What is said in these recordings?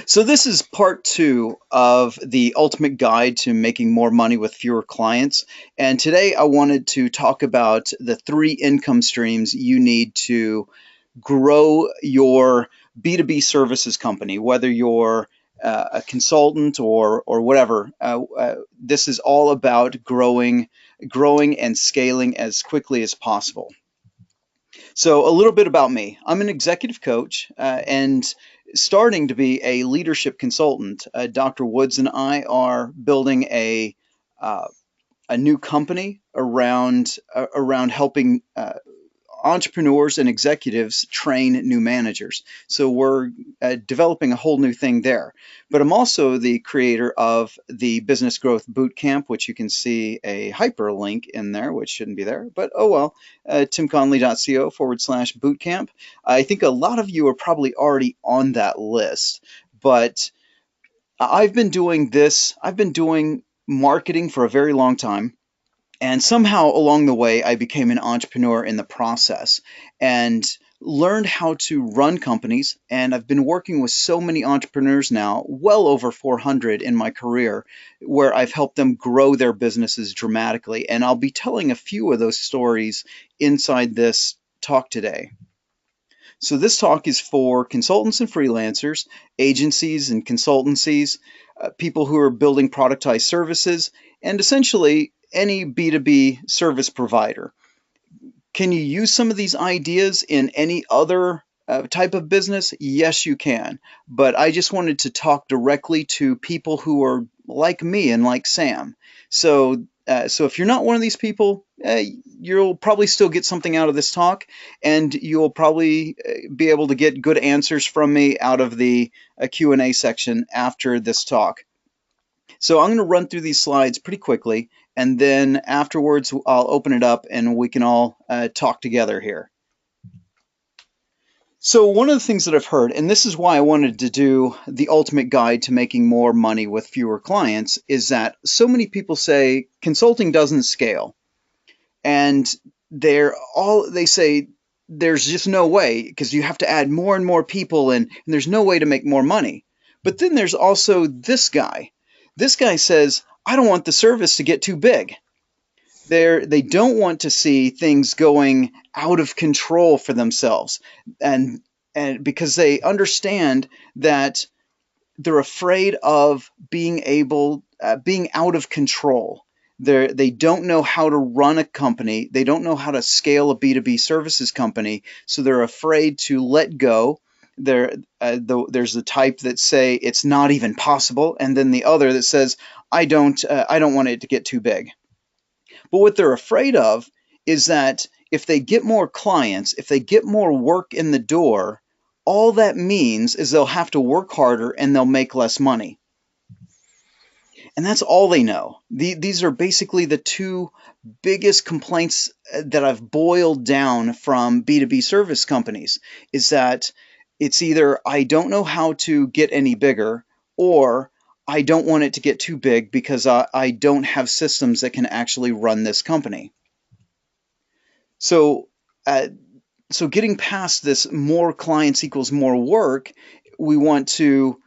So this is part two of the ultimate guide to making more money with fewer clients. And today I wanted to talk about the three income streams you need to grow your B2B services company, whether you're a consultant or whatever. This is all about growing and scaling as quickly as possible. So, a little bit about me. I'm an executive coach and starting to be a leadership consultant. Dr. Woods and I are building uh, a new company around helping entrepreneurs and executives train new managers. So we're developing a whole new thing there. But I'm also the creator of the Business Growth Bootcamp, which you can see a hyperlink in there, which shouldn't be there, but oh well, timconley.co/bootcamp. I think a lot of you are probably already on that list, but I've been doing marketing for a very long time. And somehow along the way, I became an entrepreneur in the process and learned how to run companies. And I've been working with so many entrepreneurs now, well over 400 in my career, where I've helped them grow their businesses dramatically. And I'll be telling a few of those stories inside this talk today. So, this talk is for consultants and freelancers, agencies and consultancies, people who are building productized services, and essentially any B2B service provider. Can you use some of these ideas in any other type of business? Yes, you can. But I just wanted to talk directly to people who are like me and like Sam. So if you're not one of these people, you'll probably still get something out of this talk, and you'll probably be able to get good answers from me out of the Q&A section after this talk. So I'm going to run through these slides pretty quickly, and then afterwards I'll open it up and we can all talk together here. So one of the things that I've heard, and this is why I wanted to do the ultimate guide to making more money with fewer clients, is that so many people say consulting doesn't scale. And they say there's just no way because you have to add more and more people and there's no way to make more money. But then there's also this guy. This guy says, I don't want the service to get too big. They don't want to see things going out of control for themselves. And and because they understand that they're afraid of being out of control. They don't know how to run a company. They don't know how to scale a B2B services company. So they're afraid to let go. There's the type that say it's not even possible, and then the other that says I don't want it to get too big. But what they're afraid of is that if they get more clients, if they get more work in the door, all that means is they'll have to work harder and they'll make less money. And that's all they know. These are basically the two biggest complaints that I've boiled down from B2B service companies is that it's either I don't know how to get any bigger or I don't want it to get too big because I don't have systems that can actually run this company. So, uh, so getting past this more clients equals more work, we want to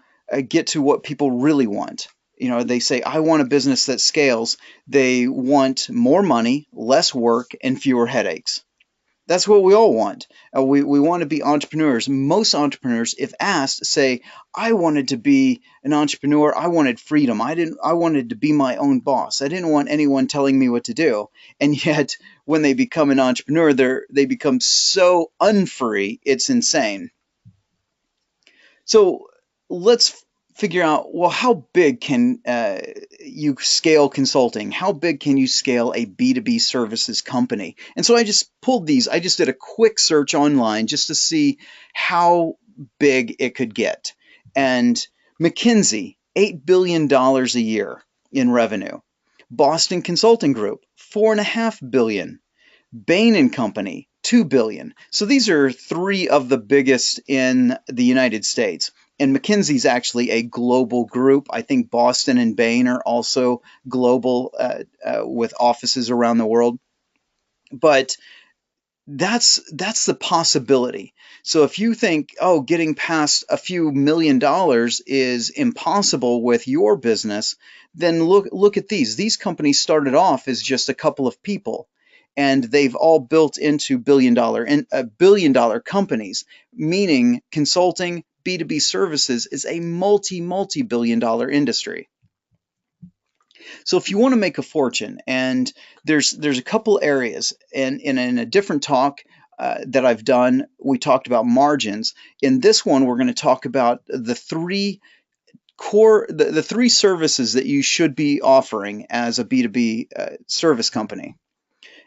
get to what people really want. You know, they say, I want a business that scales. They want more money, less work, and fewer headaches. That's what we all want. We want to be entrepreneurs. Most entrepreneurs, if asked, say, I wanted to be an entrepreneur. I wanted freedom. I wanted to be my own boss. I didn't want anyone telling me what to do. And yet, when they become an entrepreneur, they become so unfree, it's insane. So let's figure out, well, how big can you scale consulting? How big can you scale a B2B services company? And so I just pulled these. I just did a quick search online just to see how big it could get. And McKinsey, $8 billion a year in revenue. Boston Consulting Group, $4.5 billion. Bain and Company, 2 billion. So these are three of the biggest in the United States. And McKinsey's actually a global group. I think Boston and Bain are also global with offices around the world. But that's the possibility. So if you think, oh, getting past a few $1 million is impossible with your business, then look at these. These companies started off as just a couple of people, and they've all built into billion dollar companies, meaning consulting, B2B services is a multi-billion dollar industry. So if you want to make a fortune, and there's a couple areas, and in a different talk that I've done, we talked about margins. In this one, we're going to talk about the three services that you should be offering as a B2B service company.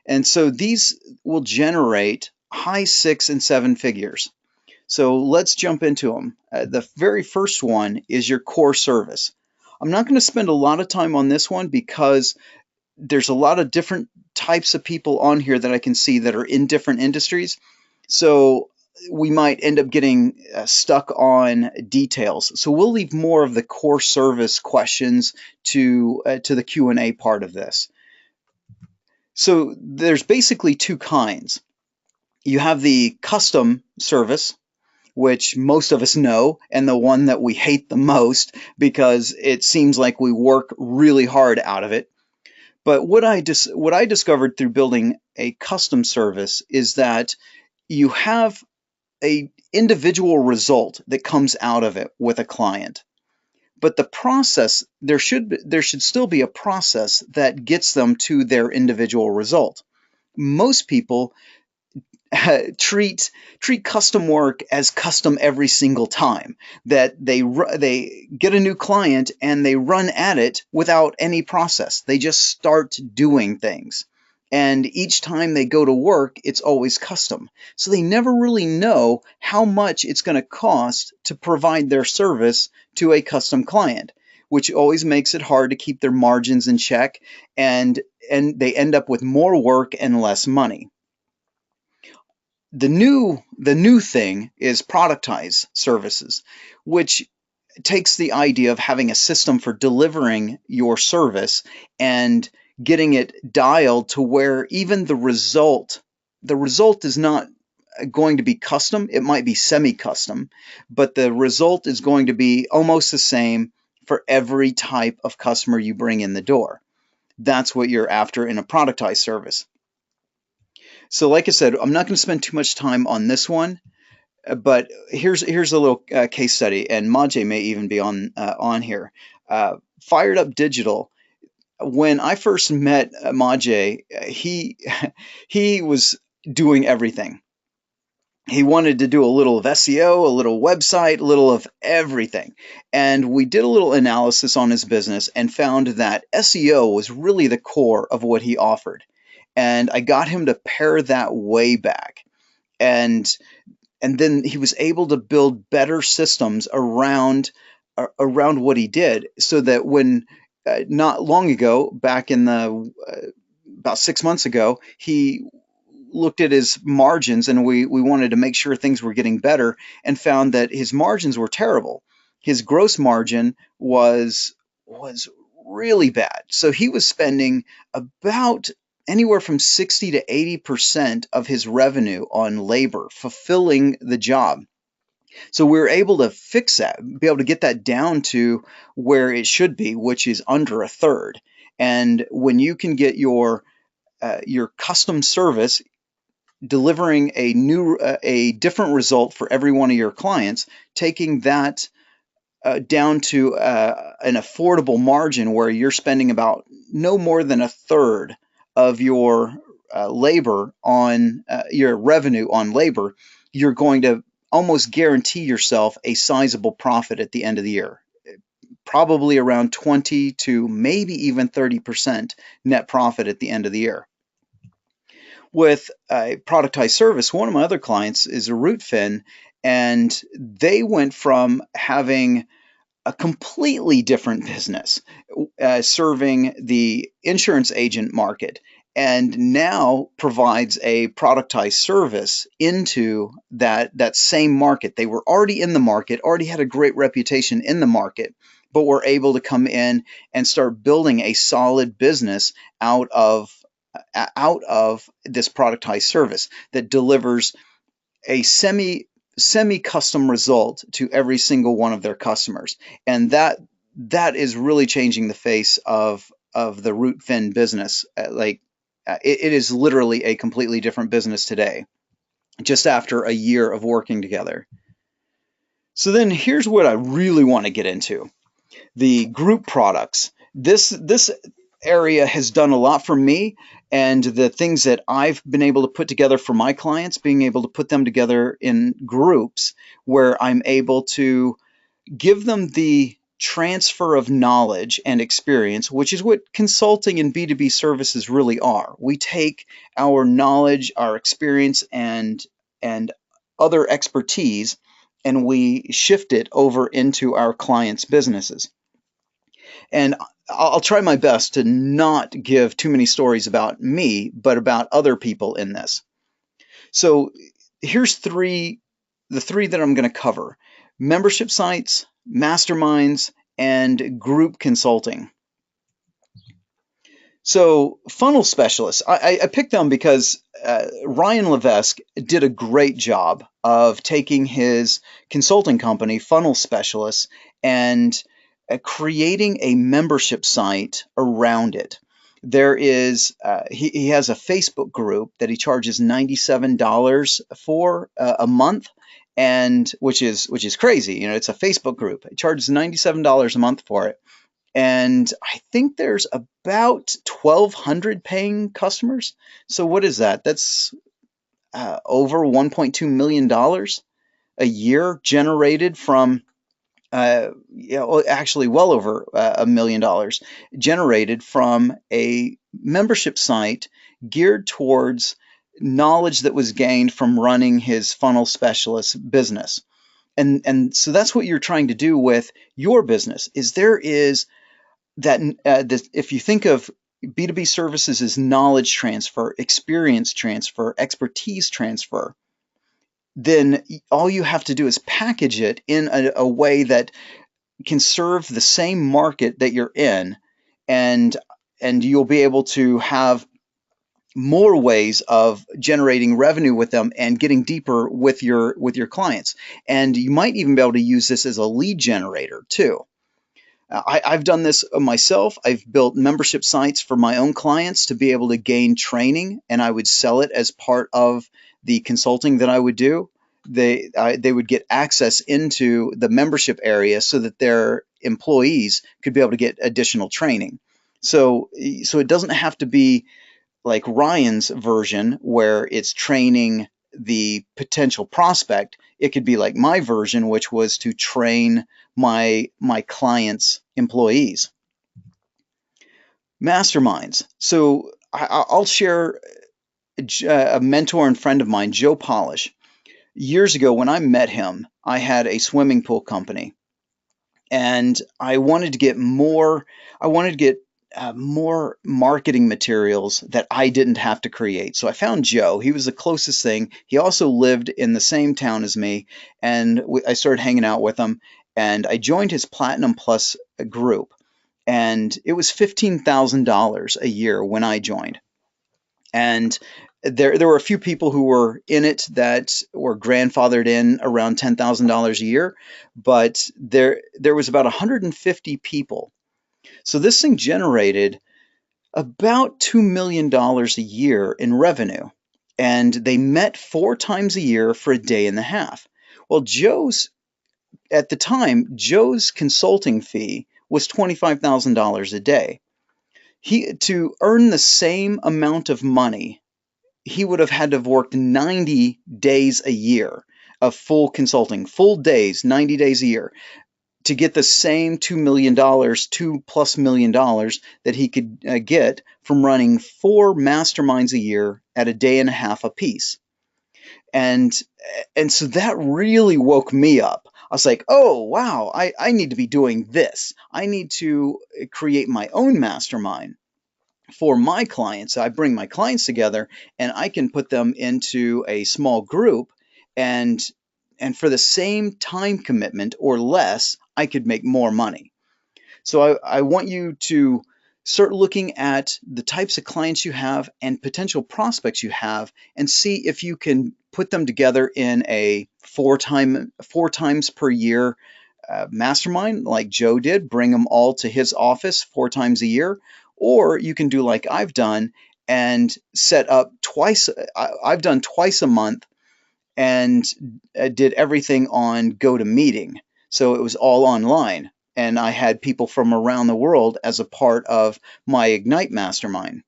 And so these will generate high 6 and 7 figures. So let's jump into them. The very first one is your core service. I'm not going to spend a lot of time on this one because there's a lot of different types of people on here that I can see that are in different industries. So we might end up getting stuck on details. So we'll leave more of the core service questions to the Q&A part of this. So there's basically two kinds. You have the custom service, which most of us know, and the one that we hate the most because it seems like we work really hard out of it. But what I discovered through building a custom service is that you have an individual result that comes out of it with a client. But the process, there should still be a process that gets them to their individual result. Most people treat custom work as custom every single time, that they get a new client and they run at it without any process. They just start doing things, and each time they go to work, it's always custom. So they never really know how much it's going to cost to provide their service to a custom client, which always makes it hard to keep their margins in check, and they end up with more work and less money. The new thing is productized services, which takes the idea of having a system for delivering your service and getting it dialed to where even the result is not going to be custom. It might be semi-custom, but the result is going to be almost the same for every type of customer you bring in the door. That's what you're after in a productized service. So like I said, I'm not going to spend too much time on this one, but here's a little case study, and Majay may even be on here. Fired Up Digital. When I first met Majay, he was doing everything. He wanted to do a little of SEO, a little website, a little of everything. And we did a little analysis on his business and found that SEO was really the core of what he offered. And I got him to pare that way back. And then he was able to build better systems around what he did, so that when not long ago, back in the about 6 months ago, he looked at his margins, and we wanted to make sure things were getting better, and found that his margins were terrible. His gross margin was really bad. So he was spending about anywhere from 60 to 80% of his revenue on labor, fulfilling the job. So we were able to fix that, be able to get that down to where it should be, which is under a third. And when you can get your custom service delivering a different result for every one of your clients, taking that down to an affordable margin where you're spending about no more than a third of your labor on your revenue on labor, you're going to almost guarantee yourself a sizable profit at the end of the year. Probably around 20 to maybe even 30% net profit at the end of the year. With a productized service, one of my other clients is a Rootfin, and they went from having a completely different business, serving the insurance agent market, and now provides a productized service into that same market. They were already in the market, already had a great reputation in the market, but were able to come in and start building a solid business out of out of this productized service that delivers a semi custom result to every single one of their customers, and that is really changing the face of the Rootfin business. It is literally a completely different business today, just after a year of working together. So then here's what I really want to get into: the group products. This area has done a lot for me, and the things that I've been able to put together for my clients, being able to put them together in groups where I'm able to give them the transfer of knowledge and experience, which is what consulting and B2B services really are. We take our knowledge, our experience, and other expertise, and we shift it over into our clients' businesses. And I'll try my best to not give too many stories about me, but about other people in this. So here's the three that I'm going to cover: membership sites, masterminds, and group consulting. So funnel specialists, I picked them because Ryan Levesque did a great job of taking his consulting company, Funnel Specialists, and creating a membership site around it. There is he has a Facebook group that he charges $97 for a month, and which is crazy. You know, it's a Facebook group. He charges $97 a month for it, and I think there's about 1,200 paying customers. So what is that? That's over $1.2 million a year generated from, actually well over $1 million generated from a membership site geared towards knowledge that was gained from running his funnel specialist business. And so that's what you're trying to do with your business. Is there is that if you think of B2B services as knowledge transfer, experience transfer, expertise transfer, then all you have to do is package it in a way that can serve the same market that you're in, and you'll be able to have more ways of generating revenue with them and getting deeper with your clients. And you might even be able to use this as a lead generator too. I've done this myself. I've built membership sites for my own clients to be able to gain training, and I would sell it as part of the consulting that I would do. They would get access into the membership area so that their employees could be able to get additional training. So it doesn't have to be like Ryan's version where it's training the potential prospect. It could be like my version, which was to train my clients' employees. Masterminds. So I'll share a mentor and friend of mine, Joe Polish. Years ago, when I met him, I had a swimming pool company, and I wanted to get more. I wanted to get more marketing materials that I didn't have to create. So I found Joe. He was the closest thing. He also lived in the same town as me, and I started hanging out with him. And I joined his Platinum Plus group, and it was $15,000 a year when I joined. And there were a few people who were in it that were grandfathered in around $10,000 a year, but there was about 150 people. So this thing generated about $2 million a year in revenue, and they met 4 times a year for a day and a half. Well, at the time, Joe's consulting fee was $25,000 a day. To earn the same amount of money, he would have had to have worked 90 days a year of full consulting, full days, 90 days a year, to get the same $2 million, $2+ million that he could get from running 4 masterminds a year at a day and a half apiece. And so that really woke me up. I was like, oh, wow, I need to be doing this. I need to create my own mastermind for my clients. I bring my clients together, and I can put them into a small group, and for the same time commitment or less, I could make more money. So I want you to Start looking at the types of clients you have and potential prospects you have, and see if you can put them together in a four times per year mastermind like Joe did. Bring them all to his office 4 times a year. Or you can do like I've done and set up twice. I've done twice a month and did everything on GoToMeeting. So it was all online. And I had people from around the world as a part of my Ignite Mastermind.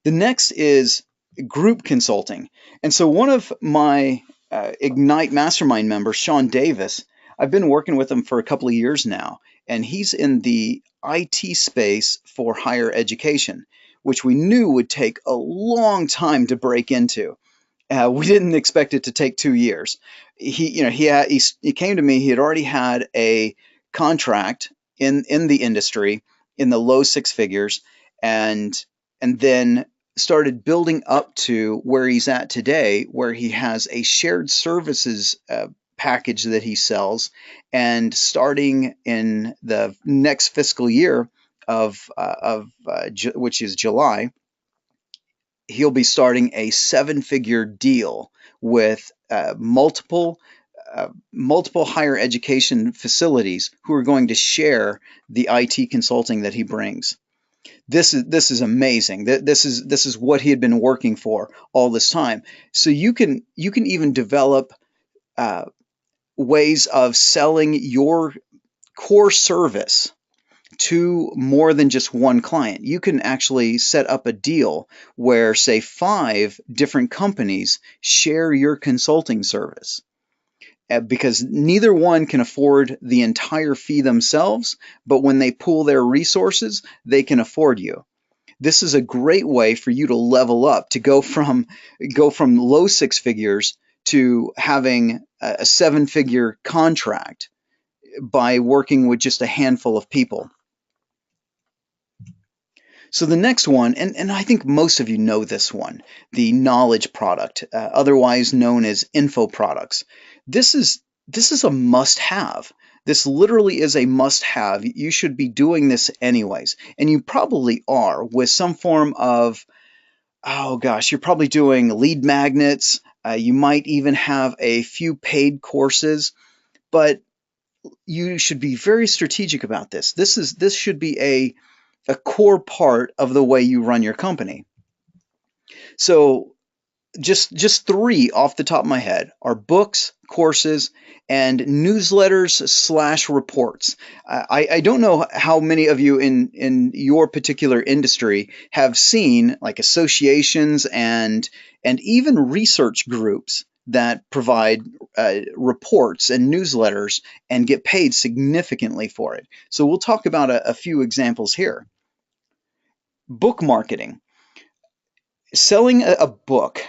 The next is group consulting. And so one of my Ignite Mastermind members, Sean Davis, I've been working with him for a couple of years now, and he's in the IT space for higher education, which we knew would take a long time to break into. We didn't expect it to take 2 years. He came to me. He had already had a contract in the industry in the low six figures, and then started building up to where he's at today, where he has a shared services package that he sells, and starting in the next fiscal year which is July, he'll be starting a 7-figure deal with multiple higher education facilities who are going to share the IT consulting that he brings. This is amazing. This is what he had been working for all this time. So you can even develop ways of selling your core service to more than just one client. You can actually set up a deal where, say, 5 different companies share your consulting service, because neither one can afford the entire fee themselves, but when they pool their resources, they can afford you. This is a great way for you to level up, to go from low six figures to having a 7-figure contract by working with just a handful of people. So the next one, and I think most of you know this one, the knowledge product, otherwise known as info products. This is a must-have. This literally is a must-have. You should be doing this anyways, and you probably are with some form of, oh gosh, you're probably doing lead magnets. You might even have a few paid courses, but you should be very strategic about this. This should be a core part of the way you run your company. So just 3 off the top of my head are books, courses, and newsletters/reports. I don't know how many of you in your particular industry have seen like associations and even research groups that provide reports and newsletters and get paid significantly for it. So we'll talk about a few examples here. Book marketing. Selling a book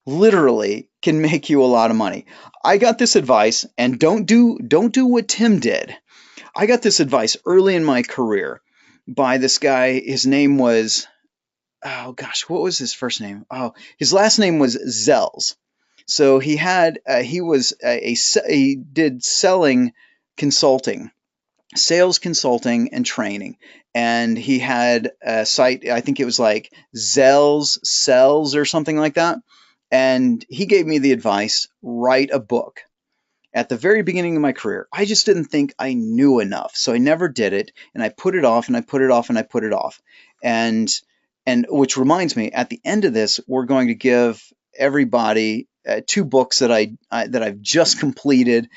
literally can make you a lot of money. I got this advice, and don't do what Tim did. I got this advice early in my career by this guy. His name was, oh gosh, what was his first name? Oh, his last name was Zells. So he did selling consulting, sales consulting and training, and he had a site, I think it was like Zell's Sells or something like that, and he gave me the advice, write a book. At the very beginning of my career, I just didn't think I knew enough, so I never did it, and I put it off and I put it off and I put it off. And which reminds me, at the end of this, we're going to give everybody 2 books that I've just completed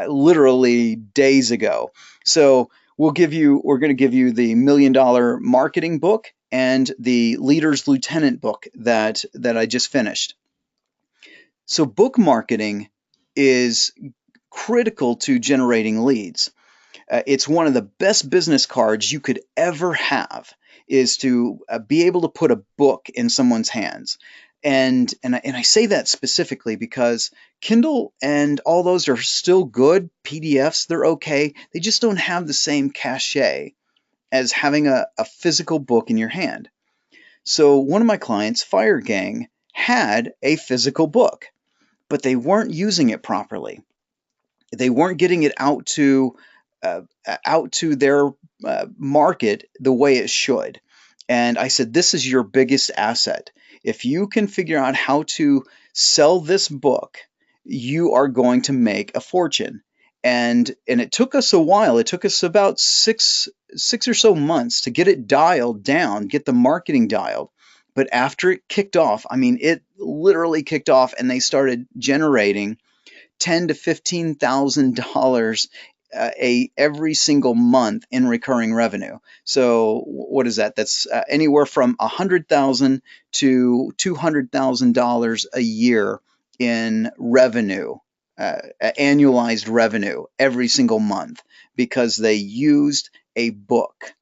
literally days ago. So we're going to give you the $1 Million Marketing book and the Leader's Lieutenant book that I just finished. So book marketing is critical to generating leads. It's one of the best business cards you could ever have, is to be able to put a book in someone's hands. And I say that specifically because Kindle and all those are still good. PDFs, they're okay. They just don't have the same cachet as having a physical book in your hand. So one of my clients, Fire Gang, had a physical book, but they weren't using it properly. They weren't getting it out to out to their market the way it should. And I said, this is your biggest asset. If you can figure out how to sell this book, you are going to make a fortune. And it took us a while. It took us about six or so months to get it dialed down, get the marketing dialed. But after it kicked off, I mean, it literally kicked off, and they started generating $10,000 to $15,000 every single month in recurring revenue. So what is that? That's anywhere from $100,000 to $200,000 a year in revenue, annualized revenue every single month, because they used a book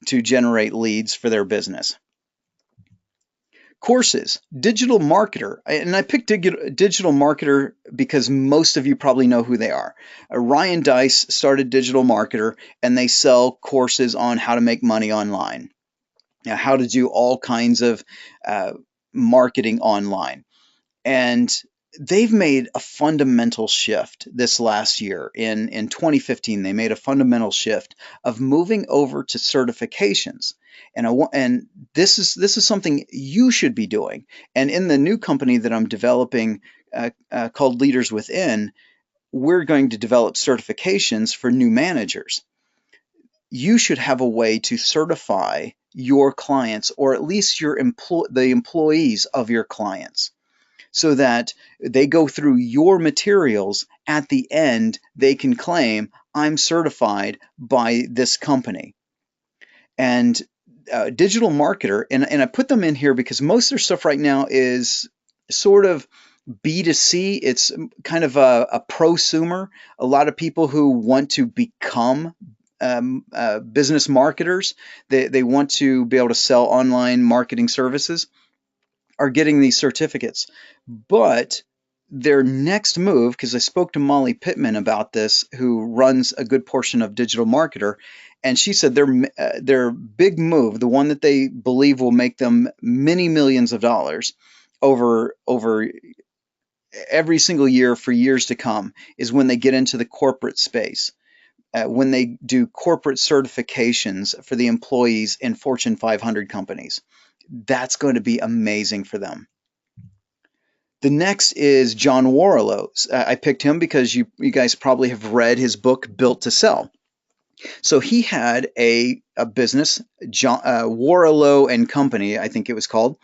to generate leads for their business. Courses, digital marketer, and I picked digital marketer because most of you probably know who they are. Ryan Deiss started Digital Marketer, and they sell courses on how to make money online, how to do all kinds of marketing online. And they've made a fundamental shift this last year. In 2015, they made a fundamental shift of moving over to certifications. And this is something you should be doing. And in the new company that I'm developing called Leaders Within, we're going to develop certifications for new managers. You should have a way to certify your clients, or at least the employees of your clients, so that they go through your materials. At the end, they can claim, I'm certified by this company. And digital marketer, and I put them in here because most of their stuff right now is sort of B2C. It's kind of a prosumer. A lot of people who want to become business marketers, they want to be able to sell online marketing services, are getting these certificates. But their next move, because I spoke to Molly Pittman about this, who runs a good portion of Digital Marketer, and she said their big move, the one that they believe will make them many millions of dollars over every single year for years to come, is when they get into the corporate space. When they do corporate certifications for the employees in Fortune 500 companies. That's going to be amazing for them. The next is John Warrillow. I picked him because you guys probably have read his book, Built to Sell. So he had a business, Warrillow and Company, I think it was called,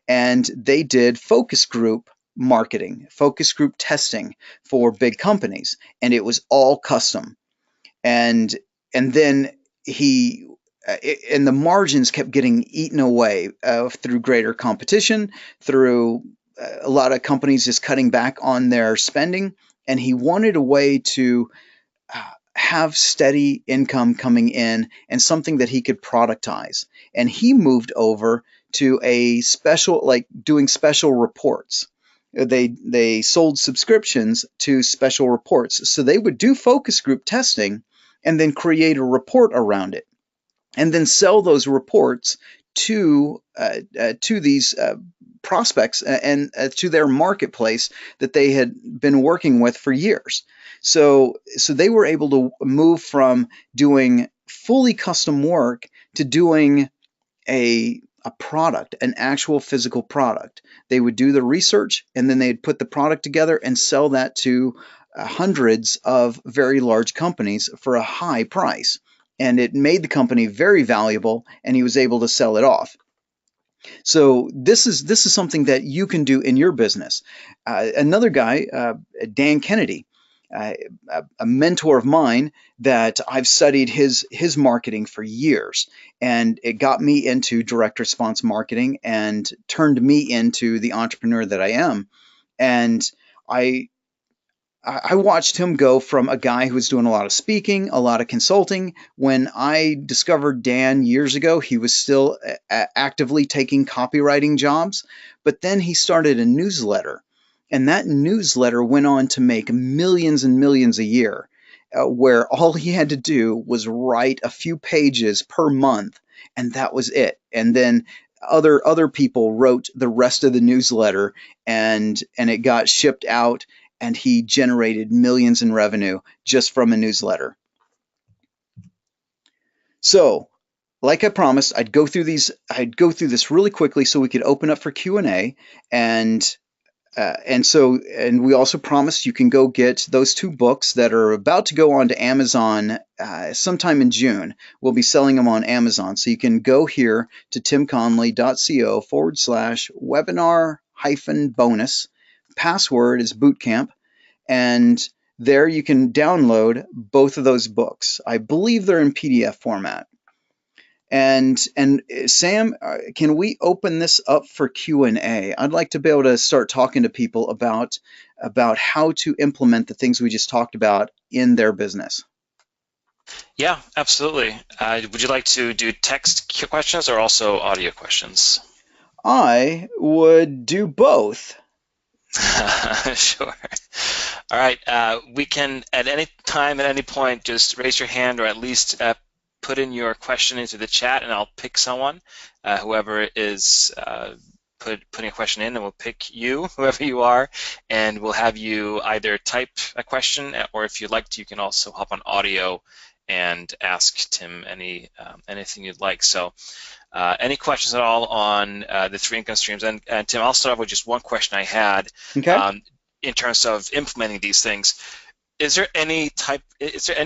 and they did focus group marketing, focus group testing for big companies, and it was all custom. And then and the margins kept getting eaten away through greater competition, through a lot of companies just cutting back on their spending. And he wanted a way to have steady income coming in and something that he could productize. And he moved over to a special, like doing special reports. They sold subscriptions to special reports. So they would do focus group testing and then create a report around it, and then sell those reports to these prospects and to their marketplace that they had been working with for years. So they were able to move from doing fully custom work to doing a product, an actual physical product. They would do the research, and then they'd put the product together and sell that to hundreds of very large companies for a high price. And it made the company very valuable, and he was able to sell it off. So this is something that you can do in your business. Another guy, Dan Kennedy, a mentor of mine that I've studied his marketing for years, and it got me into direct response marketing and turned me into the entrepreneur that I am. And I watched him go from a guy who was doing a lot of speaking, a lot of consulting. When I discovered Dan years ago, he was still actively taking copywriting jobs, but then he started a newsletter, and that newsletter went on to make millions and millions a year, where all he had to do was write a few pages per month, and that was it. And then other people wrote the rest of the newsletter, and it got shipped out, and he generated millions in revenue just from a newsletter. So, like I promised, I'd go through these. I'd go through this really quickly so we could open up for Q&A. And and we also promised you can go get those two books that are about to go on to Amazon sometime in June. We'll be selling them on Amazon. So you can go here to timconley.co/webinar hyphen bonus. Password is bootcamp. And there you can download both of those books. I believe they're in PDF format. And Sam, can we open this up for Q&A? I'd like to be able to start talking to people about how to implement the things we just talked about in their business. Yeah, absolutely. Would you like to do text questions or also audio questions? I would do both. Sure. All right. We can, at any time, at any point, just raise your hand or at least put in your question into the chat, and I'll pick someone. Whoever is putting a question in, and we'll pick you, whoever you are, and we'll have you either type a question, or if you'd like to, you can also hop on audio and ask Tim anything you'd like. So any questions at all on the three income streams? And Tim, I'll start off with just one question I had. Okay. In terms of implementing these things. Is there any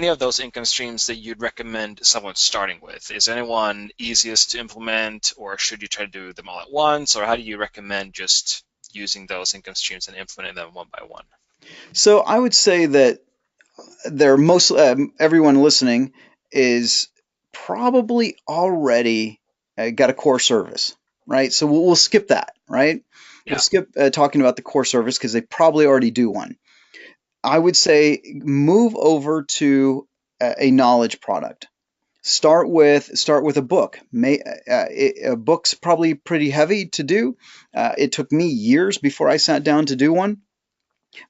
of those income streams that you'd recommend someone starting with? Is anyone easiest to implement, or should you try to do them all at once, or how do you recommend just using those income streams and implementing them one by one? So I would say that everyone listening is probably already got a core service, right? So we'll skip that, right? We'll Yeah. skip talking about the core service because they probably already do one. I would say move over to a knowledge product. Start with a book. A book's probably pretty heavy to do. It took me years before I sat down to do one,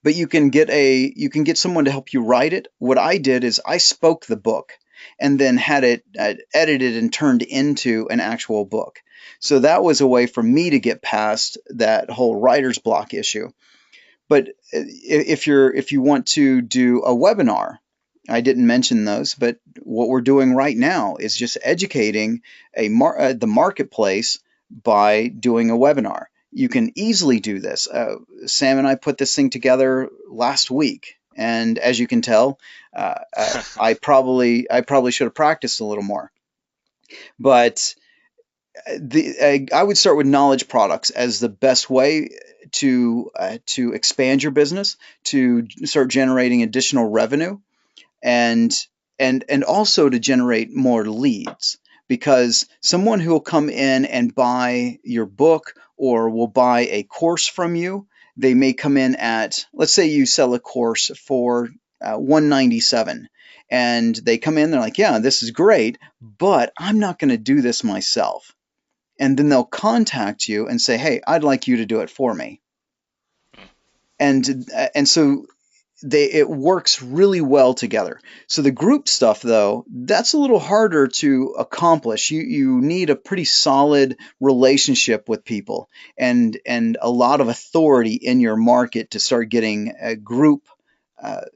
but you can get someone to help you write it. What I did is I spoke the book and then had it edited and turned into an actual book. So that was a way for me to get past that whole writer's block issue. But if you want to do a webinar, I didn't mention those, but what we're doing right now is just educating the marketplace by doing a webinar. You can easily do this. Sam and I put this thing together last week, and as you can tell, I probably should have practiced a little more. But I would start with knowledge products as the best way to expand your business, to start generating additional revenue, and also to generate more leads. Because someone who will come in and buy your book or will buy a course from you, they may come in at, let's say you sell a course for $197, and they come in, they're like, yeah, this is great, but I'm not going to do this myself. And then they'll contact you and say, hey, I'd like you to do it for me. And so it works really well together. So the group stuff, though, that's a little harder to accomplish. You need a pretty solid relationship with people and a lot of authority in your market to start getting a group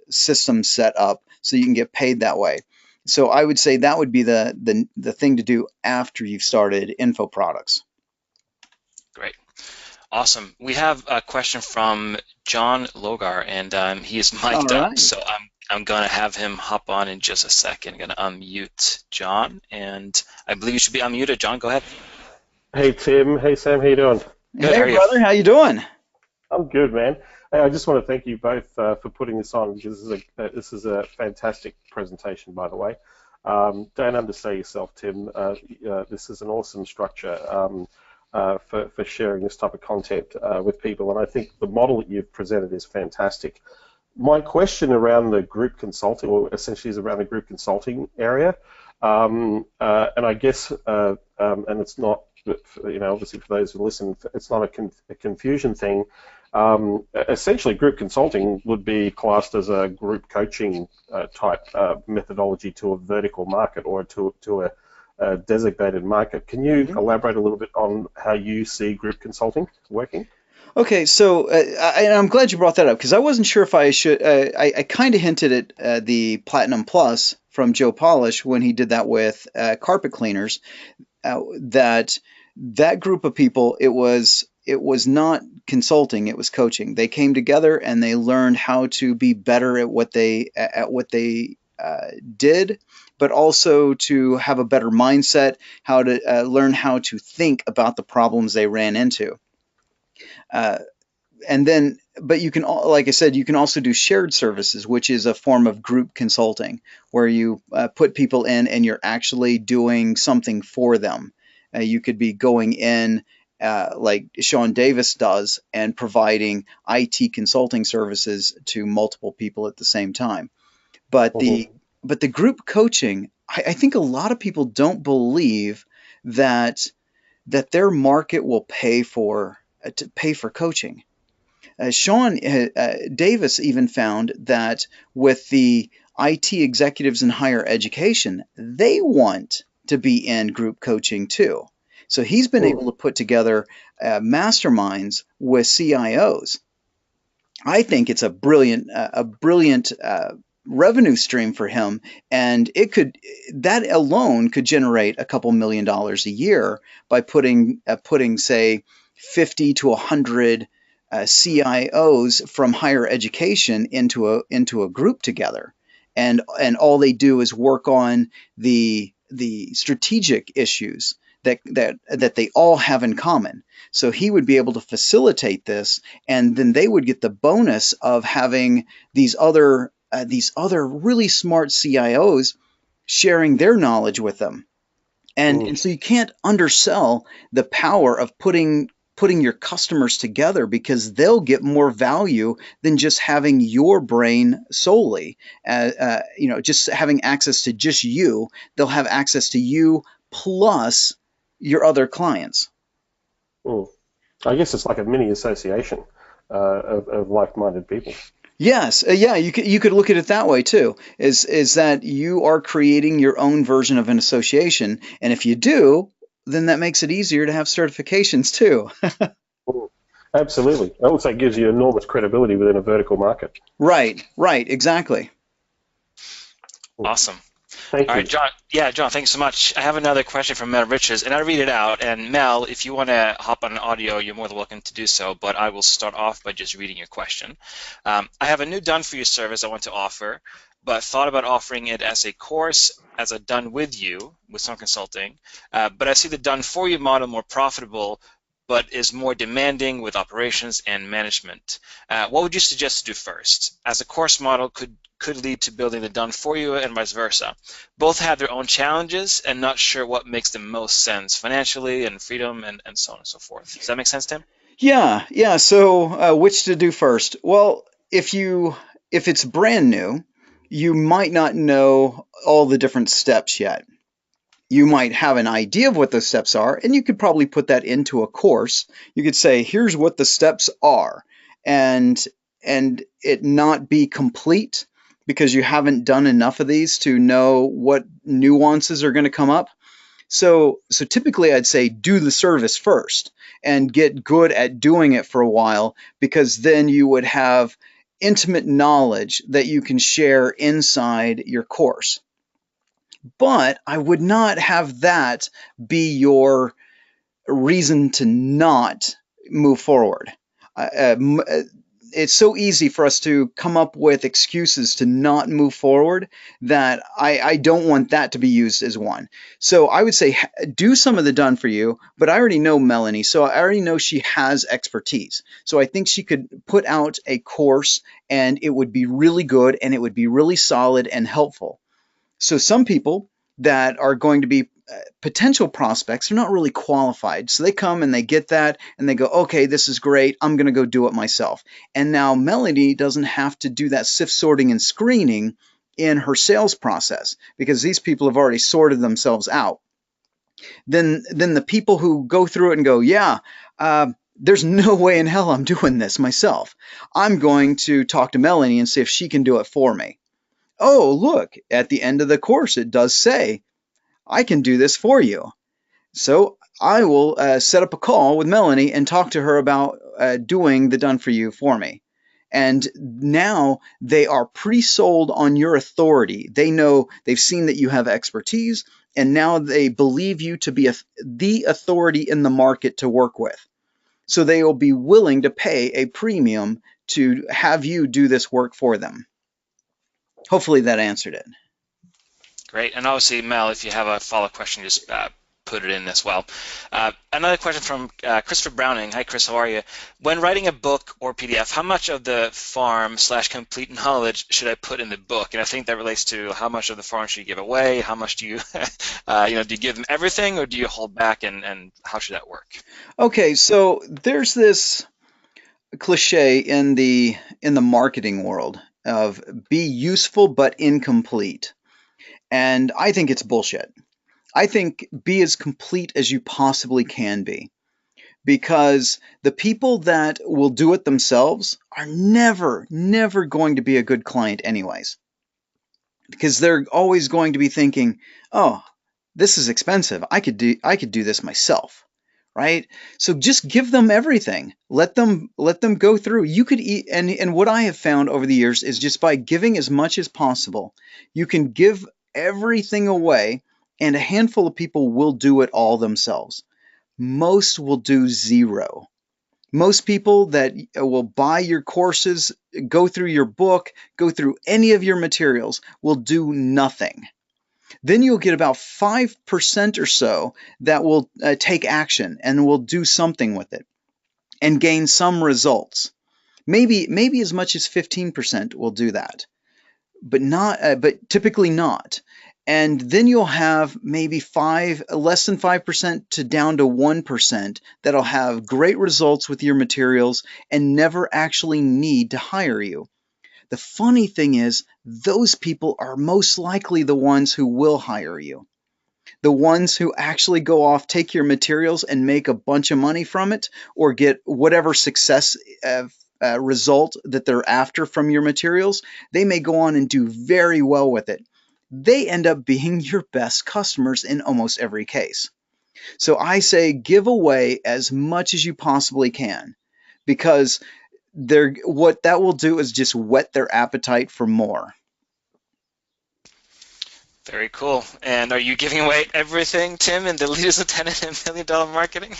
system set up so you can get paid that way. So I would say that would be the thing to do after you've started info products. Great. Awesome. We have a question from John Logar, and he is All mic'd up, right. so I'm going to have him hop on in just a second. I'm going to unmute John, and I believe you should be unmuted. John, go ahead. Hey Tim, hey Sam, how you doing? Good. Hey, How are you? brother, how you doing? I'm good, man. Hey, I just want to thank you both for putting this on because this is a fantastic presentation, by the way. Don't understate yourself, Tim. This is an awesome structure for sharing this type of content with people, and I think the model that you've presented is fantastic. My question around the group consulting, or essentially is around the group consulting area, and I guess, and it's not, obviously for those who listen, it's not a confusion thing. Essentially, group consulting would be classed as a group coaching type methodology to a vertical market or to a designated market. Can you elaborate a little bit on how you see group consulting working? Okay, so I'm glad you brought that up because I wasn't sure if I should. I kind of hinted at the Platinum Plus from Joe Polish when he did that with carpet cleaners. That group of people, it was not consulting, it was coaching. They came together and they learned how to be better at what they did, but also to have a better mindset, how to learn how to think about the problems they ran into. And then, but you can, like I said, you can also do shared services, which is a form of group consulting where you put people in and you're actually doing something for them. You could be going in, like Sean Davis does, and providing IT consulting services to multiple people at the same time. But the group coaching, I think a lot of people don't believe that their market will pay for coaching. Sean Davis even found that with the IT executives in higher education, they want to be in group coaching too. So he's been able to put together masterminds with CIOs. I think it's a brilliant revenue stream for him, and that alone could generate a couple $1,000,000 a year by putting say 50 to 100 CIOs from higher education into a group together, and all they do is work on the strategic issues that they all have in common. So he would be able to facilitate this, and then they would get the bonus of having these other really smart CIOs sharing their knowledge with them. And so you can't undersell the power of putting your customers together, because they'll get more value than just having your brain solely. Just having access to just you. They'll have access to you plus your other clients. I guess it's like a mini association of like-minded people. Yes, you could look at it that way too. Is that you are creating your own version of an association, and if you do, then that makes it easier to have certifications too. Absolutely. It also gives you enormous credibility within a vertical market. Right, exactly. Awesome. Thank you. All right, John. Yeah, John, thanks so much. I have another question from Mel Riches, and I'll read it out. And Mel, if you want to hop on audio, you're more than welcome to do so, but I will start off by just reading your question. I have a new done-for-you service I want to offer, but thought about offering it as a course, as a done-with-you with some consulting. But I see the done-for-you model more profitable, but is more demanding with operations and management. What would you suggest to do first? As a course model could lead to building the done for you and vice versa. Both have their own challenges, and not sure what makes the most sense financially and freedom and so on and so forth. Does that make sense, Tim? Yeah. So which to do first? Well, if it's brand new, you might not know all the different steps yet. You might have an idea of what those steps are, and you could probably put that into a course. You could say, here's what the steps are, and it not be complete because you haven't done enough of these to know what nuances are going to come up. So typically I'd say do the service first and get good at doing it for a while, because then you would have intimate knowledge that you can share inside your course. But I would not have that be your reason to not move forward. It's so easy for us to come up with excuses to not move forward that I don't want that to be used as one. So I would say do some of the done for you, but I already know Melanie, so I already know she has expertise. So I think she could put out a course and it would be really good and it would be really solid and helpful. So some people that are going to be potential prospects are not really qualified. So they come and they get that and they go, okay, this is great. I'm going to go do it myself. And now Melanie doesn't have to do that sift sorting and screening in her sales process because these people have already sorted themselves out. Then the people who go through it and go, yeah, there's no way in hell I'm doing this myself. I'm going to talk to Melanie and see if she can do it for me. Oh, look, at the end of the course, it does say, I can do this for you. So I will set up a call with Melanie and talk to her about doing the done for you for me. And now they are pre-sold on your authority. They know, they've seen that you have expertise, and now they believe you to be the authority in the market to work with. So they will be willing to pay a premium to have you do this work for them. Hopefully that answered it. Great. And obviously, Mel, if you have a follow-up question, just put it in as well. Another question from Christopher Browning. Hi, Chris. How are you? When writing a book or PDF, how much of the farm/complete knowledge should I put in the book? And I think that relates to how much of the farm should you give away? How much do you, do you give them everything, or do you hold back? And how should that work? Okay, so there's this cliche in the marketing world of be useful but incomplete. And I think it's bullshit. I think be as complete as you possibly can be, because the people that will do it themselves are never going to be a good client anyways, because they're always going to be thinking, oh, this is expensive. I could do this myself. Right? So just give them everything. Let them go through. You could eat, and what I have found over the years is just by giving as much as possible, you can give everything away, and a handful of people will do it all themselves. Most will do zero. Most people that will buy your courses, go through your book, go through any of your materials, will do nothing. Then you'll get about 5% or so that will take action and will do something with it and gain some results. Maybe as much as 15% will do that, but typically not. And then you'll have maybe less than 5% to down to 1% that'll have great results with your materials and never actually need to hire you. The funny thing is, those people are most likely the ones who will hire you. The ones who actually go off, take your materials and make a bunch of money from it, or get whatever success result that they're after from your materials, they may go on and do very well with it. They end up being your best customers in almost every case. So I say give away as much as you possibly can, because what that will do is just whet their appetite for more. Very cool. And are you giving away everything, Tim, in the Leaders Lieutenant and $1 Million Marketing?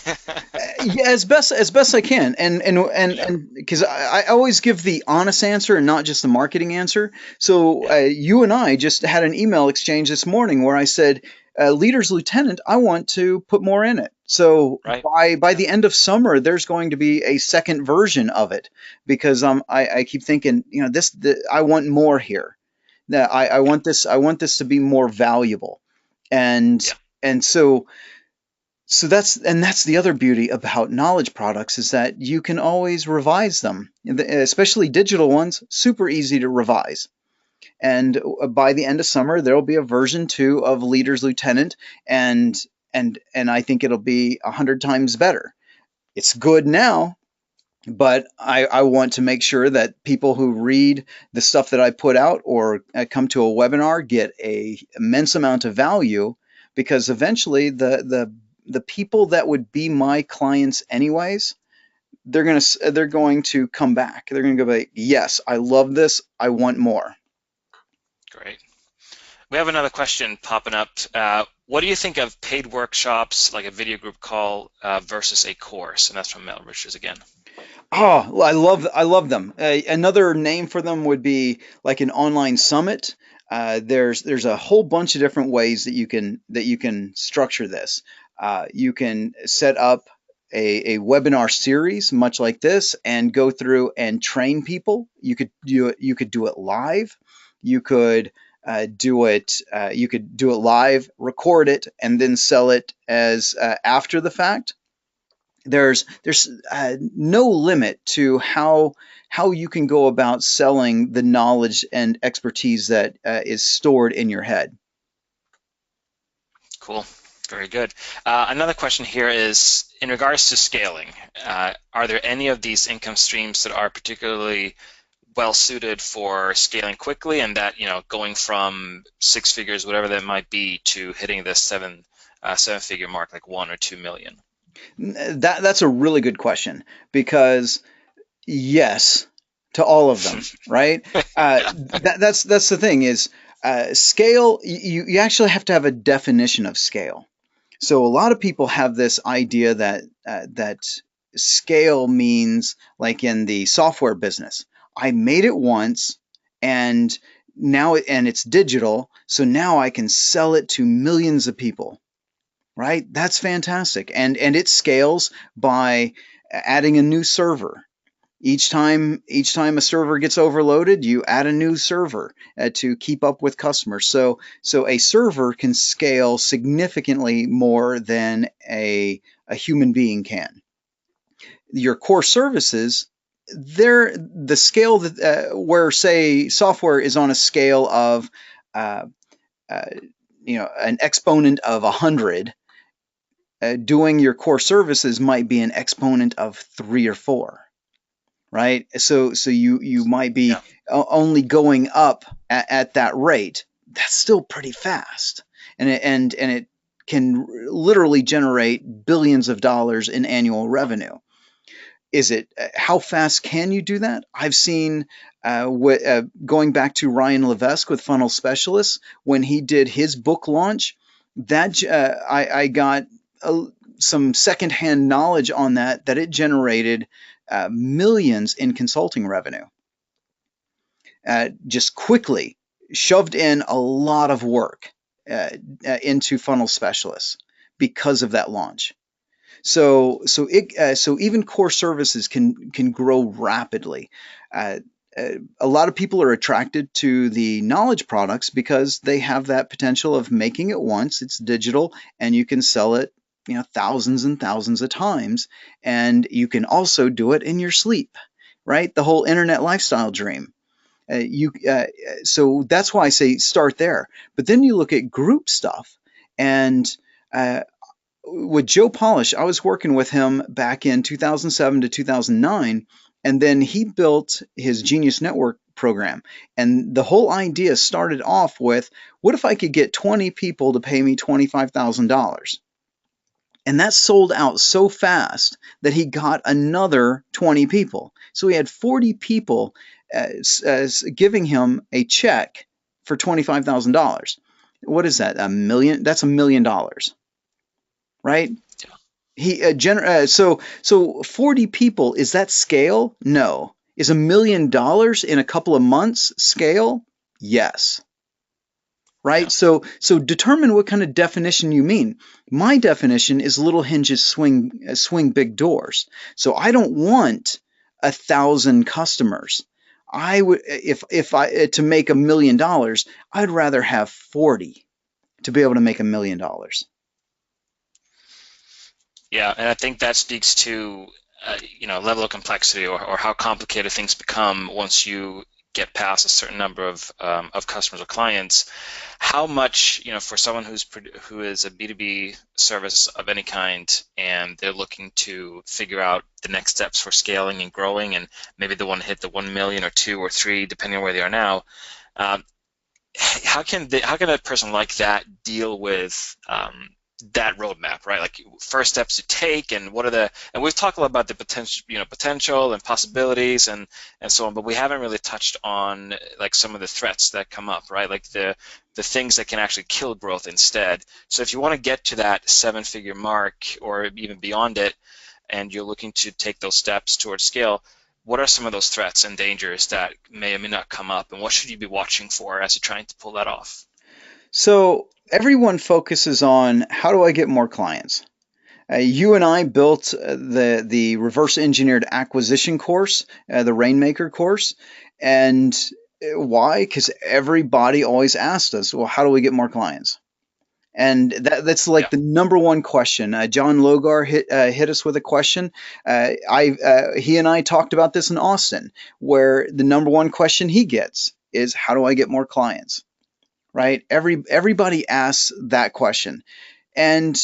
Yeah, as best I can, and because I always give the honest answer and not just the marketing answer. So you and I just had an email exchange this morning where I said, Leaders Lieutenant, I want to put more in it. So by the end of summer, there's going to be a second version of it, because I keep thinking, I want more here. That I want this to be more valuable, and so that's the other beauty about knowledge products, is that you can always revise them, especially digital ones. Super easy to revise. And by the end of summer, there will be a version 2 of Leaders Lieutenant, and I think it'll be 100 times better. It's good now, but I want to make sure that people who read the stuff that I put out or come to a webinar get a immense amount of value, because eventually the people that would be my clients anyways, they're going to come back. They're going to go like, yes, I love this. I want more. Great. We have another question popping up. What do you think of paid workshops, like a video group call, versus a course? And that's from Mel Richards again. Oh, well, I love them. Another name for them would be like an online summit. There's a whole bunch of different ways that you can structure this. You can set up a webinar series much like this and go through and train people. You could do it live. You could do it live, record it, and then sell it as after the fact. There's no limit to how you can go about selling the knowledge and expertise that is stored in your head. Cool. Very good. Another question here is, in regards to scaling, are there any of these income streams that are particularly well suited for scaling quickly, and that, going from 6 figures, whatever that might be, to hitting the seven-figure mark, like 1 or 2 million? That's a really good question, because yes, to all of them, right? That's the thing is scale. You actually have to have a definition of scale. So a lot of people have this idea that that scale means, like in the software business, I made it once and it's digital, so now I can sell it to millions of people, right? That's fantastic. And it scales by adding a new server. Each time a server gets overloaded, you add a new server to keep up with customers. So a server can scale significantly more than a human being can. Your core services, they're the scale that where, say, software is on a scale of uh, uh, an exponent of 100. Doing your core services might be an exponent of 3 or 4. Right? So you might be Yeah. only going up at that rate. That's still pretty fast, and it can literally generate billions of dollars in annual revenue. Is it how fast can you do that? I've seen going back to Ryan Levesque with Funnel Specialists when he did his book launch. That I got some secondhand knowledge on that it generated millions in consulting revenue. Just quickly shoved in a lot of work into Funnel Specialists because of that launch. So even core services can grow rapidly. A lot of people are attracted to the knowledge products because they have that potential of making it once. It's digital, and you can sell it, thousands and thousands of times, and you can also do it in your sleep, right? The whole internet lifestyle dream. So that's why I say start there. But then you look at group stuff, and uh, with Joe Polish, I was working with him back in 2007 to 2009, and then he built his Genius Network program. And the whole idea started off with, what if I could get 20 people to pay me $25,000? And that sold out so fast that he got another 20 people. So he had 40 people as giving him a check for $25,000. What is that? $1 million? That's $1 million, right? He so 40 people, is that scale? No. Is $1 million in a couple of months scale? Yes. Right? Yeah. So determine what kind of definition you mean. My definition is little hinges swing big doors. So I don't want 1,000 customers. I would, if I to make $1 million, I'd rather have 40 to be able to make $1 million. Yeah, and I think that speaks to level of complexity, or how complicated things become once you get past a certain number of customers or clients. How much, for someone who is a B2B service of any kind, and they're looking to figure out the next steps for scaling and growing, and maybe they want to hit the 1 million or 2 or 3, depending on where they are now. How can a person like that deal with that roadmap, right? Like, first steps to take, and and we've talked a lot about the potential and possibilities and so on, but we haven't really touched on like some of the threats that come up, right? Like the things that can actually kill growth instead. So if you want to get to that 7-figure mark or even beyond it, and you're looking to take those steps towards scale, what are some of those threats and dangers that may or may not come up, and what should you be watching for as you're trying to pull that off? So everyone focuses on, how do I get more clients? You and I built the reverse engineered acquisition course, the Rainmaker course, and why? Because everybody always asked us, well, how do we get more clients? And that's like Yeah. the number one question. John Logar hit us with a question. He and I talked about this in Austin, where the number one question he gets is, how do I get more clients? Right? Everybody asks that question. And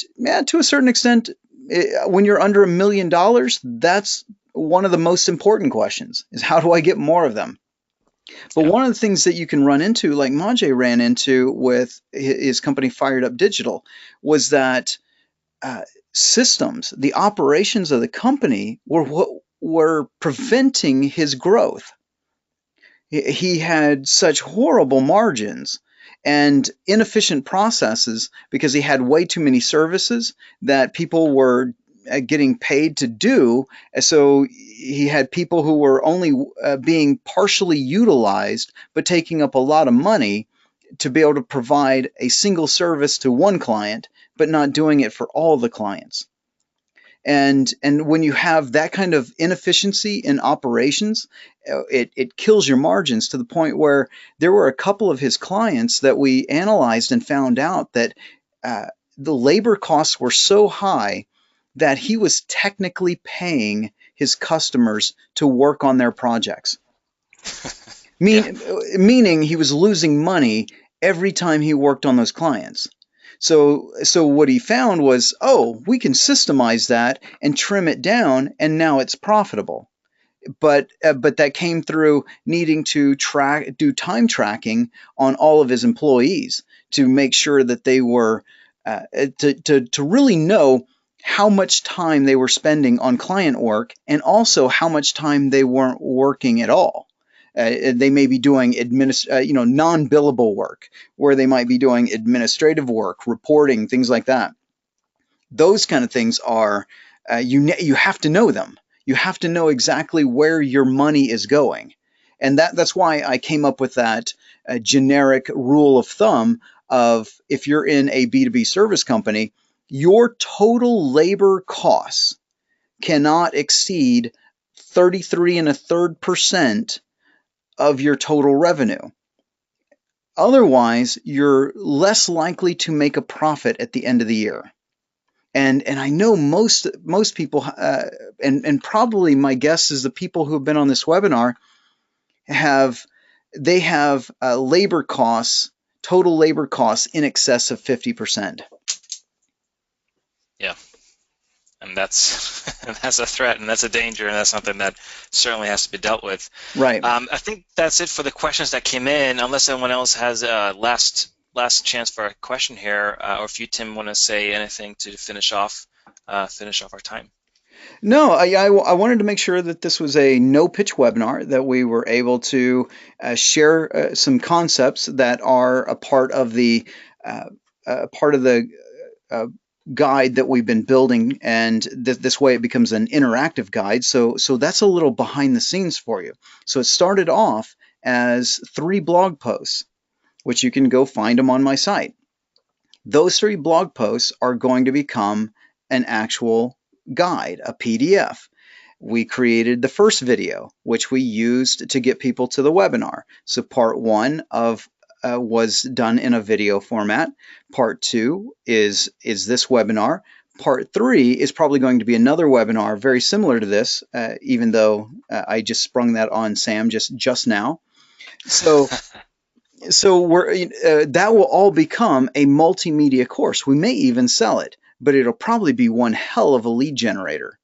to a certain extent, when you're under $1 million, that's one of the most important questions, is how do I get more of them? But Yeah. one of the things that you can run into, like Majay ran into with his company Fired Up Digital, was that systems, the operations of the company, were what were preventing his growth. He had such horrible margins and inefficient processes because he had way too many services that people were getting paid to do. So he had people who were only being partially utilized, but taking up a lot of money to be able to provide a single service to one client, but not doing it for all the clients. And when you have that kind of inefficiency in operations, it kills your margins to the point where there were a couple of his clients that we analyzed and found out that the labor costs were so high that he was technically paying his customers to work on their projects. Yeah. Meaning he was losing money every time he worked on those clients. So what he found was, oh, we can systemize that and trim it down, and now it's profitable. But that came through needing to do time tracking on all of his employees to make sure that they were to really know how much time they were spending on client work, and also how much time they weren't working at all. They may be doing non-billable work, where they might be doing administrative work, reporting, things like that. Those kind of things are you have to know them. You have to know exactly where your money is going, and that's why I came up with that generic rule of thumb of, if you're in a B2B service company, your total labor costs cannot exceed 33.33% of your total revenue. Otherwise, you're less likely to make a profit at the end of the year. And I know most people, and probably my guess is the people who have been on this webinar have labor costs, total labor costs in excess of 50%. Yeah. And that's that's a threat, and that's a danger, and that's something that certainly has to be dealt with. Right. I think that's it for the questions that came in, unless anyone else has a last chance for a question here, or if you, Tim, want to say anything to finish off our time. No, I wanted to make sure that this was a no-pitch webinar, that we were able to share some concepts that are a part of the guide that we've been building, and this way it becomes an interactive guide. So that's a little behind the scenes for you. So it started off as 3 blog posts, which you can go find them on my site. Those 3 blog posts are going to become an actual guide, a PDF. We created the first video, which we used to get people to the webinar. So part 1 was done in a video format. Part 2 is this webinar. Part 3 is probably going to be another webinar very similar to this, even though I just sprung that on Sam just now. So that will all become a multimedia course. We may even sell it, but it'll probably be one hell of a lead generator.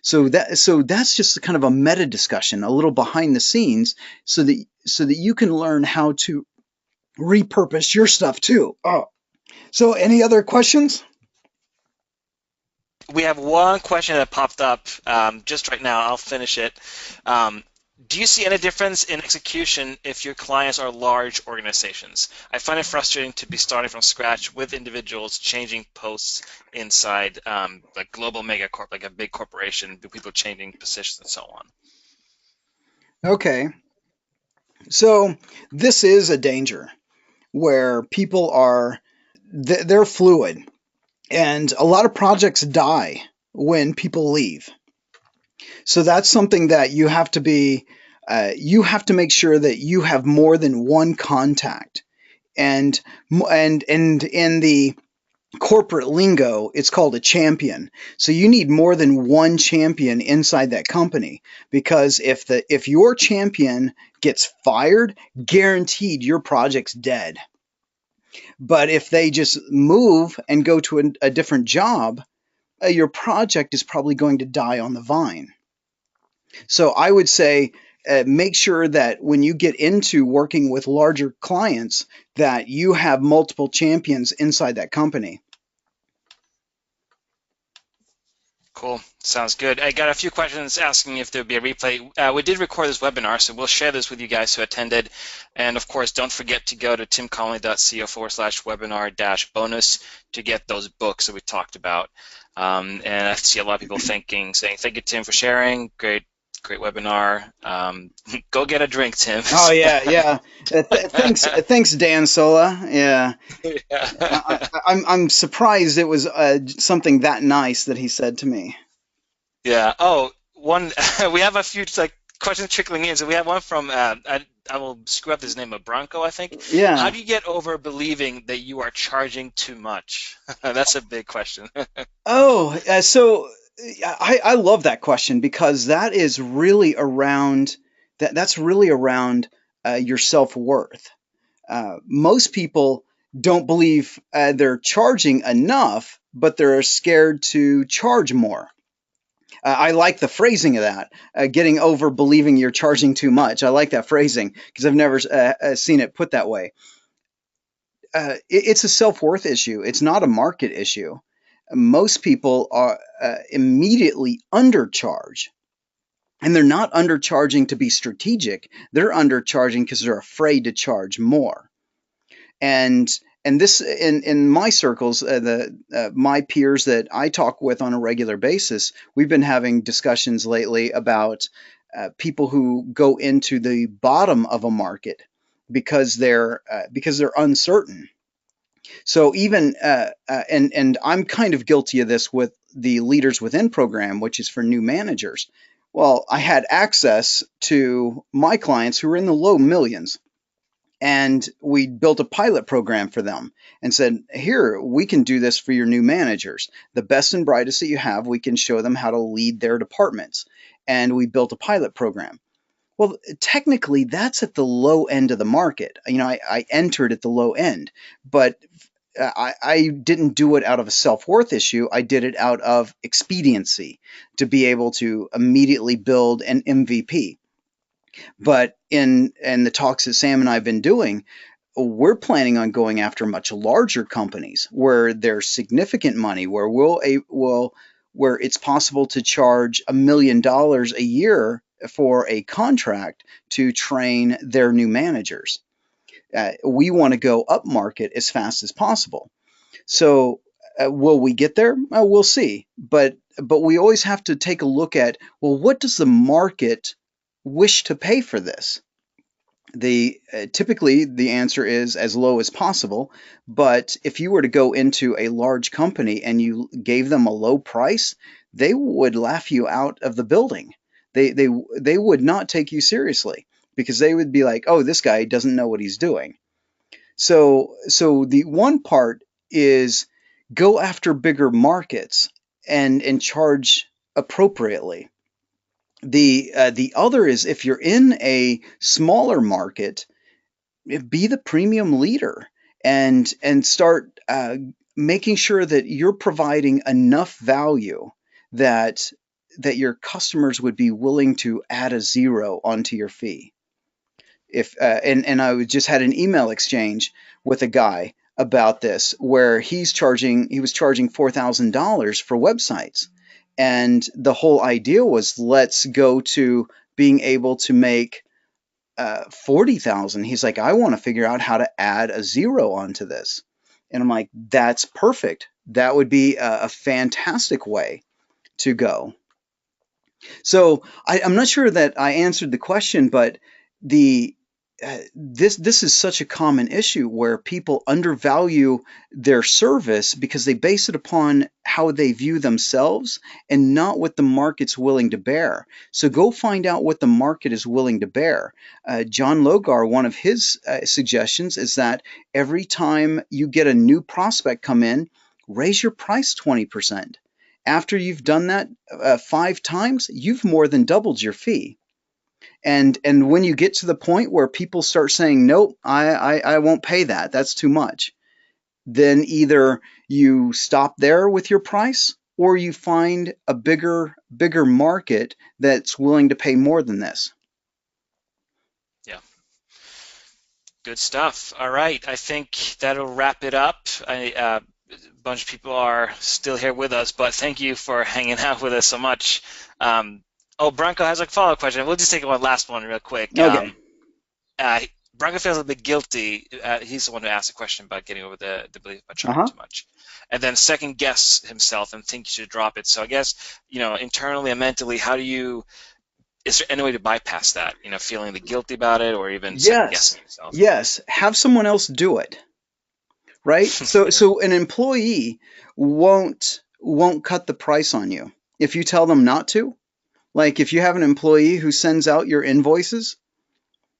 So that's just kind of a meta discussion, a little behind the scenes, so that you can learn how to repurpose your stuff too. Oh. So any other questions? We have one question that popped up just right now. I'll finish it. Do you see any difference in execution if your clients are large organizations? I find it frustrating to be starting from scratch with individuals changing posts inside like global megacorp, like a big corporation, people changing positions and so on. Okay. So this is a danger where people they're fluid, and a lot of projects die when people leave. So that's something that you have to make sure that you have more than one contact. And in the corporate lingo, it's called a champion. So you need more than one champion inside that company, because if your champion gets fired, guaranteed your project's dead. But if they just move and go to a different job, your project is probably going to die on the vine. So I would say make sure that when you get into working with larger clients, that you have multiple champions inside that company. Cool. Sounds good. I got a few questions asking if there'd be a replay. We did record this webinar, so we'll share this with you guys who attended. And of course, don't forget to go to timconley.co/webinar-bonus to get those books that we talked about. And I see a lot of people saying, thank you, Tim, for sharing. Great webinar. Go get a drink, Tim. Oh yeah. Thanks, Dan Sola. Yeah, I'm surprised it was something that nice that he said to me. Yeah. Oh, one. We have a few like questions trickling in. So we have one from I will screw up his name, but Bronco, I think. How Yeah. do you get over believing that you are charging too much? That's a big question. Oh, so I love that question because that is really around that's really around your self-worth. Most people don't believe they're charging enough, but they're scared to charge more. I like the phrasing of that, getting over believing you're charging too much. I like that phrasing because I've never seen it put that way. It's a self-worth issue. It's not a market issue. Most people are immediately undercharge, and they're not undercharging to be strategic. They're undercharging because they're afraid to charge more. And this in my circles, the my peers that I talk with on a regular basis, we've been having discussions lately about people who go into the bottom of a market because they're uncertain. So even and I'm kind of guilty of this with the Leaders Within program, which is for new managers. Well, I had access to my clients who were in the low millions, and we built a pilot program for them and said, here, we can do this for your new managers. The best and brightest that you have, we can show them how to lead their departments. And we built a pilot program. Well, technically, that's at the low end of the market. I entered at the low end, but I didn't do it out of a self-worth issue. I did it out of expediency to be able to immediately build an MVP. But in the talks that Sam and I have been doing, we're planning on going after much larger companies where there's significant money, where it's possible to charge $1 million a year for a contract to train their new managers. We want to go up market as fast as possible. So, will we get there? We'll see. But we always have to take a look at, well, what does the market wish to pay for this? Typically the answer is as low as possible. But if you were to go into a large company and you gave them a low price, they would laugh you out of the building. They would not take you seriously because they would be like, oh, this guy doesn't know what he's doing. So the one part is go after bigger markets and charge appropriately. The other is if you're in a smaller market, be the premium leader and start making sure that you're providing enough value that your customers would be willing to add a zero onto your fee. If and I just had an email exchange with a guy about this where he was charging $4,000 for websites, and the whole idea was let's go to being able to make 40,000. He's like, I want to figure out how to add a zero onto this, and I'm like, that's perfect. That would be a fantastic way to go. So I'm not sure that I answered the question, but the this is such a common issue where people undervalue their service because they base it upon how they view themselves and not what the market's willing to bear. So go find out what the market is willing to bear. John Logar, one of his suggestions is that every time you get a new prospect come in, raise your price 20%. After you've done that 5 times, you've more than doubled your fee. And when you get to the point where people start saying, nope, I won't pay that, that's too much, then either you stop there with your price or you find a bigger market that's willing to pay more than this. Yeah. Good stuff. All right. I think that'll wrap it up. bunch of people are still here with us, but thank you for hanging out with us so much. Branko has a follow-up question. We'll just take one last one real quick. Okay. Branko feels a bit guilty. He's the one who asked a question about getting over the belief about charging too much, and then second guess himself and think you should drop it. So I guess, internally and mentally, is there any way to bypass that? Feeling the guilty about it, or even second guessing yourself? Yes. Have someone else do it. Right? So an employee won't cut the price on you if you tell them not to. Like if you have an employee who sends out your invoices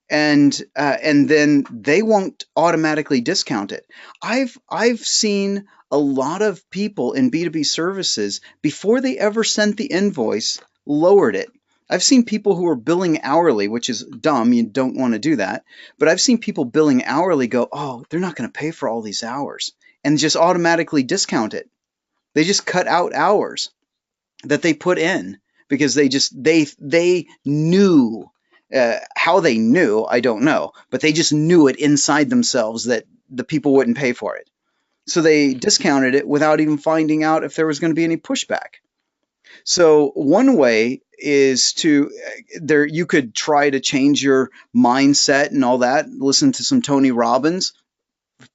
and then they won't automatically discount it. I've seen a lot of people in B2B services, before they ever sent the invoice, lowered it. I've seen people who are billing hourly, which is dumb. You don't want to do that. But I've seen people billing hourly go, oh, they're not going to pay for all these hours, and just automatically discount it. They just cut out hours that they put in because they knew. How they knew, I don't know, but they just knew it inside themselves that the people wouldn't pay for it. So they discounted it without even finding out if there was going to be any pushback. So one way is you could try to change your mindset and all that. Listen to some Tony Robbins,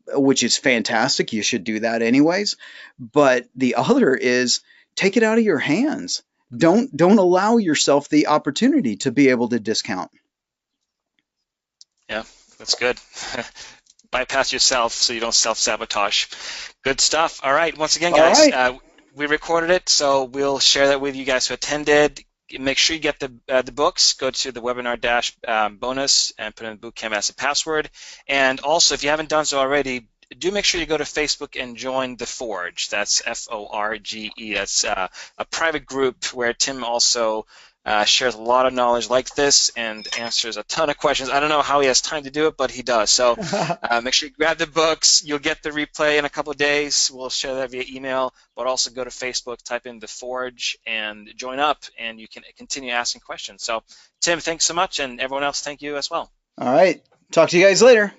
which is fantastic. You should do that anyways. But the other is take it out of your hands. Don't allow yourself the opportunity to be able to discount. Yeah, that's good. Bypass yourself so you don't self-sabotage. Good stuff. All right. Once again, guys, we recorded it, so we'll share that with you guys who attended. Make sure you get the books. Go to the webinar bonus and put in bootcamp as a password. And also, if you haven't done so already, do make sure you go to Facebook and join the Forge. That's F-O-R-G-E. That's a private group where Tim also shares a lot of knowledge like this and answers a ton of questions. I don't know how he has time to do it, but he does. So make sure you grab the books. You'll get the replay in a couple of days. We'll share that via email, but also go to Facebook, type in the Forge, and join up, and you can continue asking questions. So, Tim, thanks so much, and everyone else, thank you as well. All right. Talk to you guys later.